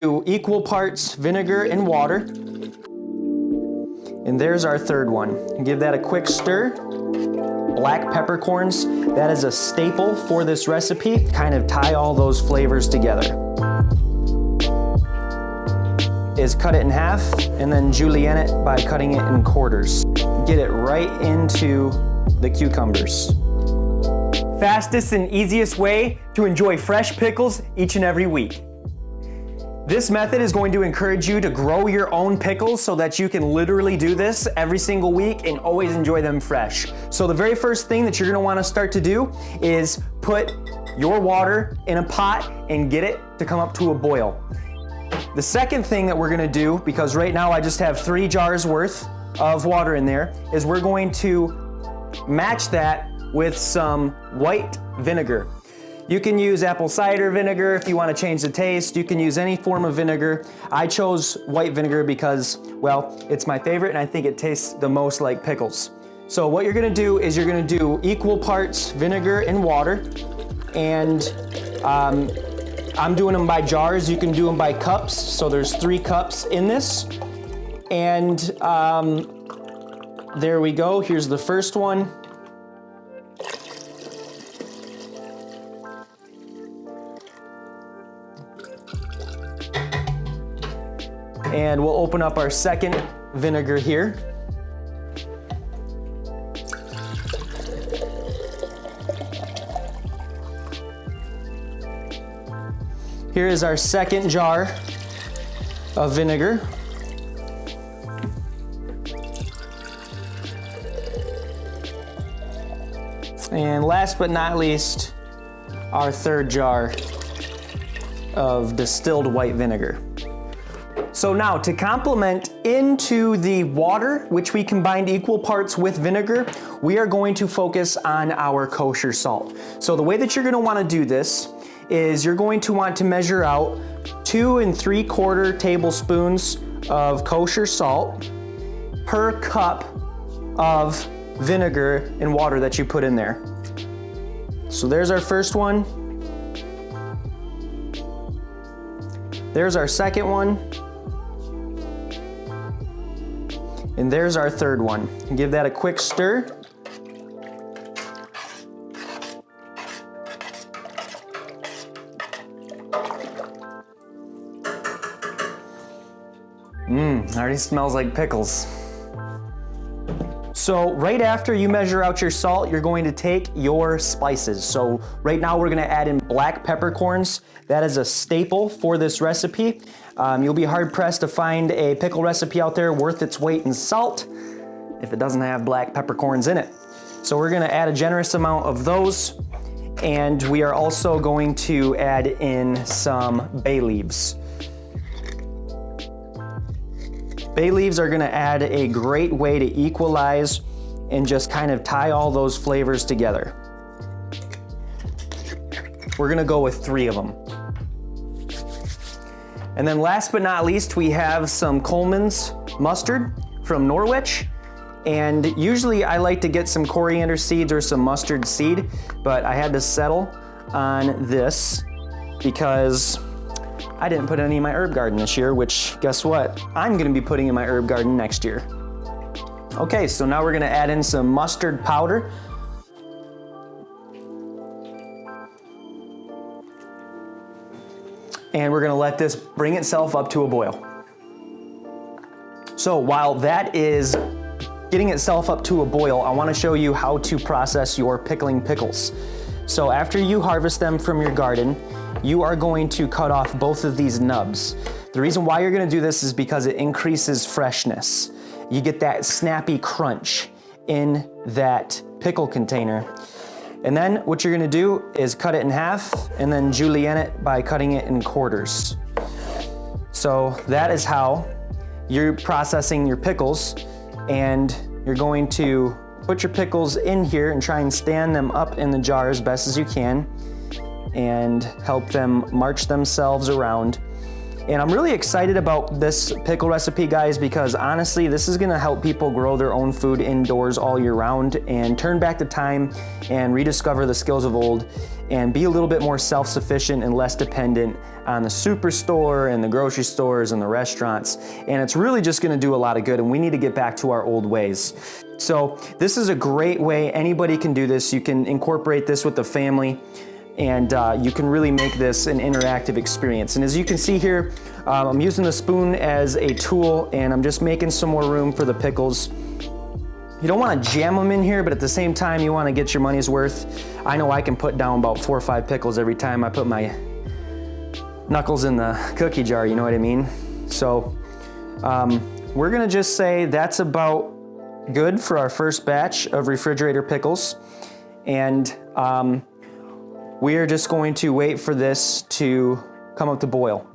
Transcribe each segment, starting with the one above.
do equal parts vinegar and water. And there's our third one. Give that a quick stir. Black peppercorns, that is a staple for this recipe. Kind of tie all those flavors together. Is cut it in half and then julienne it by cutting it in quarters. Get it right into the cucumbers. Fastest and easiest way to enjoy fresh pickles each and every week. This method is going to encourage you to grow your own pickles so that you can literally do this every single week and always enjoy them fresh. So the very first thing that you're gonna wanna start to do is put your water in a pot and get it to come up to a boil. The second thing that we're gonna do, because right now I just have 3 jars worth of water in there, is we're going to match that with some white vinegar. You can use apple cider vinegar if you want to change the taste. You can use any form of vinegar. I chose white vinegar because, well, it's my favorite and I think it tastes the most like pickles. So what you're gonna do is you're gonna do equal parts vinegar and water, and I'm doing them by jars. You can do them by cups. So there's 3 cups in this. And there we go. Here's the first one. And we'll open up our second vinegar here. Here is our second jar of vinegar. And last but not least, our third jar of distilled white vinegar. So now to complement into the water, which we combined equal parts with vinegar, we are going to focus on our kosher salt. So the way that you're gonna wanna do this is you're going to want to measure out 2 3/4 tablespoons of kosher salt per cup of vinegar and water that you put in there. So there's our first one. There's our second one. And there's our third one. Give that a quick stir. Already smells like pickles. So right after you measure out your salt, you're going to take your spices. So right now we're gonna add in black peppercorns. That is a staple for this recipe. You'll be hard pressed to find a pickle recipe out there worth its weight in salt if it doesn't have black peppercorns in it. So we're gonna add a generous amount of those, and we are also going to add in some bay leaves. Bay leaves are gonna add a great way to equalize and just kind of tie all those flavors together. We're gonna go with 3 of them. And then last but not least, we have some Coleman's mustard from Norwich. And usually I like to get some coriander seeds or some mustard seed, but I had to settle on this because I didn't put any in my herb garden this year, which guess what? I'm gonna be putting in my herb garden next year. Okay, so now we're gonna add in some mustard powder. And we're gonna let this bring itself up to a boil. So while that is getting itself up to a boil, I wanna show you how to process your pickling pickles. So after you harvest them from your garden, you are going to cut off both of these nubs. The reason why you're gonna do this is because it increases freshness. You get that snappy crunch in that pickle container. And then what you're gonna do is cut it in half and then julienne it by cutting it in quarters. So that is how you're processing your pickles, and you're going to put your pickles in here and try and stand them up in the jar as best as you can and help them march themselves around. And I'm really excited about this pickle recipe, guys, because honestly, this is gonna help people grow their own food indoors all year round and turn back the time and rediscover the skills of old and be a little bit more self-sufficient and less dependent on the superstore and the grocery stores and the restaurants. And it's really just gonna do a lot of good, and we need to get back to our old ways. So this is a great way. Anybody can do this. You can incorporate this with the family, and you can really make this an interactive experience. And as you can see here, I'm using the spoon as a tool, and I'm just making some more room for the pickles. You don't want to jam them in here, but at the same time, you want to get your money's worth. I know I can put down about 4 or 5 pickles every time I put my knuckles in the cookie jar, you know what I mean? So we're gonna just say that's about good for our first batch of refrigerator pickles. And we are just going to wait for this to come up to boil.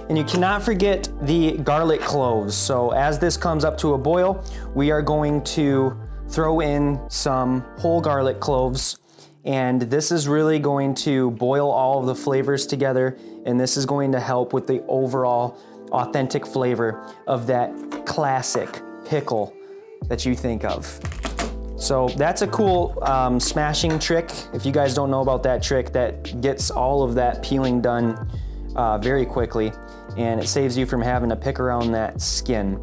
And you cannot forget the garlic cloves. So as this comes up to a boil, we are going to throw in some whole garlic cloves. And this is really going to boil all of the flavors together. And this is going to help with the overall authentic flavor of that classic pickle that you think of. So that's a cool smashing trick. If you guys don't know about that trick, that gets all of that peeling done very quickly, and it saves you from having to pick around that skin.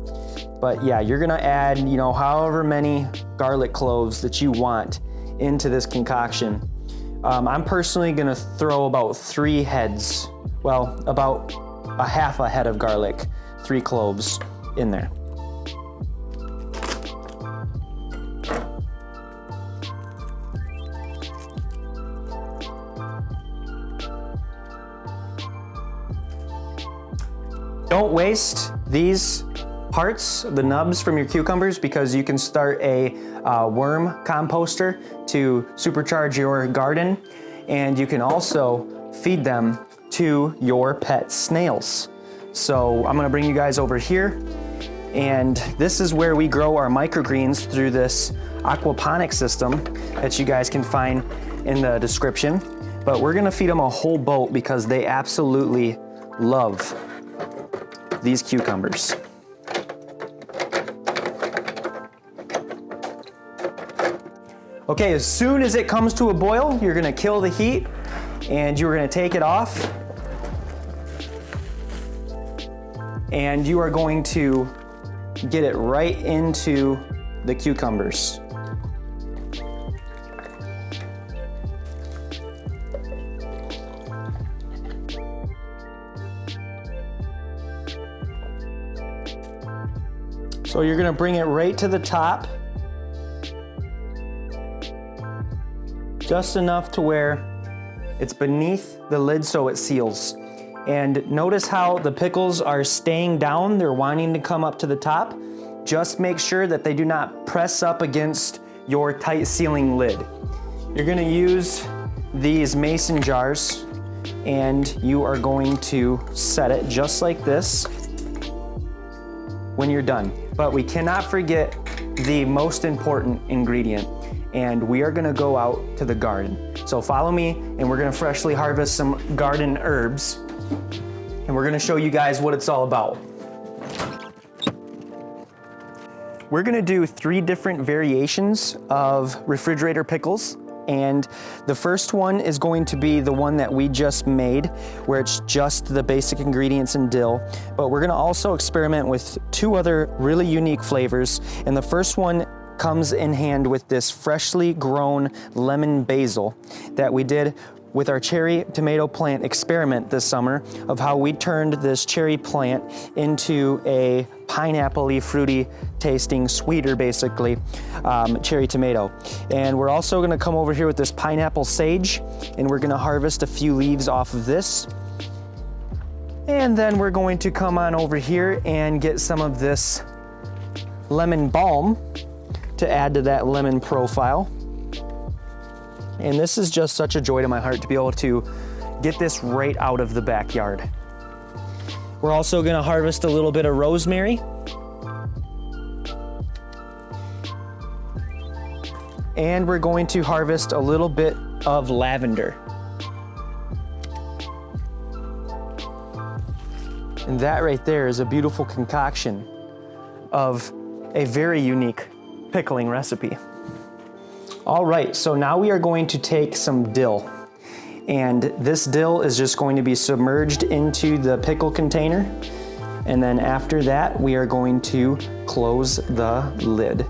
But yeah, you're gonna add, you know, however many garlic cloves that you want into this concoction. I'm personally gonna throw about 3 heads, well, about a half a head of garlic, 3 cloves in there. Don't waste these parts, the nubs from your cucumbers, because you can start a worm composter to supercharge your garden, and you can also feed them to your pet snails. So I'm gonna bring you guys over here, and this is where we grow our microgreens through this aquaponic system that you guys can find in the description. But we're gonna feed them a whole boat because they absolutely love these cucumbers. Okay, as soon as it comes to a boil, you're gonna kill the heat and you're gonna take it off. And you are going to get it right into the cucumbers. So you're gonna bring it right to the top, just enough to where it's beneath the lid so it seals. And notice how the pickles are staying down, they're wanting to come up to the top. Just make sure that they do not press up against your tight sealing lid. You're gonna use these mason jars and you are going to set it just like this when you're done. But we cannot forget the most important ingredient, and we are gonna go out to the garden. So follow me, and we're gonna freshly harvest some garden herbs, and we're gonna show you guys what it's all about. We're gonna do 3 different variations of refrigerator pickles. And the first one is going to be the one that we just made, where it's just the basic ingredients and dill. But we're gonna also experiment with 2 other really unique flavors. And the first one comes in hand with this freshly grown lemon basil that we did with our cherry tomato plant experiment this summer, of how we turned this cherry plant into a pineapple-y, fruity tasting, sweeter basically, cherry tomato. And we're also gonna come over here with this pineapple sage, and we're gonna harvest a few leaves off of this. And then we're going to come on over here and get some of this lemon balm to add to that lemon profile. And this is just such a joy to my heart to be able to get this right out of the backyard. We're also gonna harvest a little bit of rosemary. And we're going to harvest a little bit of lavender. And that right there is a beautiful concoction of a very unique pickling recipe. All right, so now we are going to take some dill. And this dill is just going to be submerged into the pickle container. And then after that, we are going to close the lid.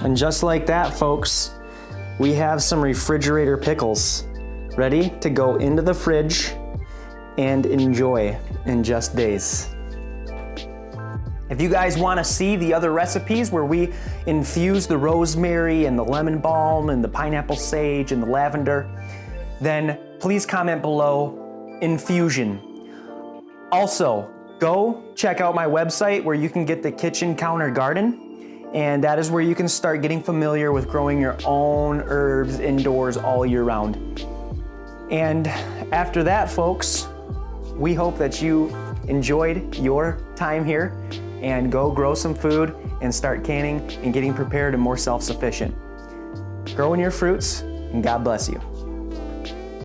And just like that, folks, we have some refrigerator pickles ready to go into the fridge and enjoy in just days. If you guys want to see the other recipes where we infuse the rosemary and the lemon balm and the pineapple sage and the lavender, then please comment below, infusion. Also, go check out my website where you can get the kitchen counter garden. And that is where you can start getting familiar with growing your own herbs indoors all year round. And after that, folks, we hope that you enjoyed your time here and go grow some food and start canning and getting prepared and more self-sufficient. Growing your fruits, and God bless you.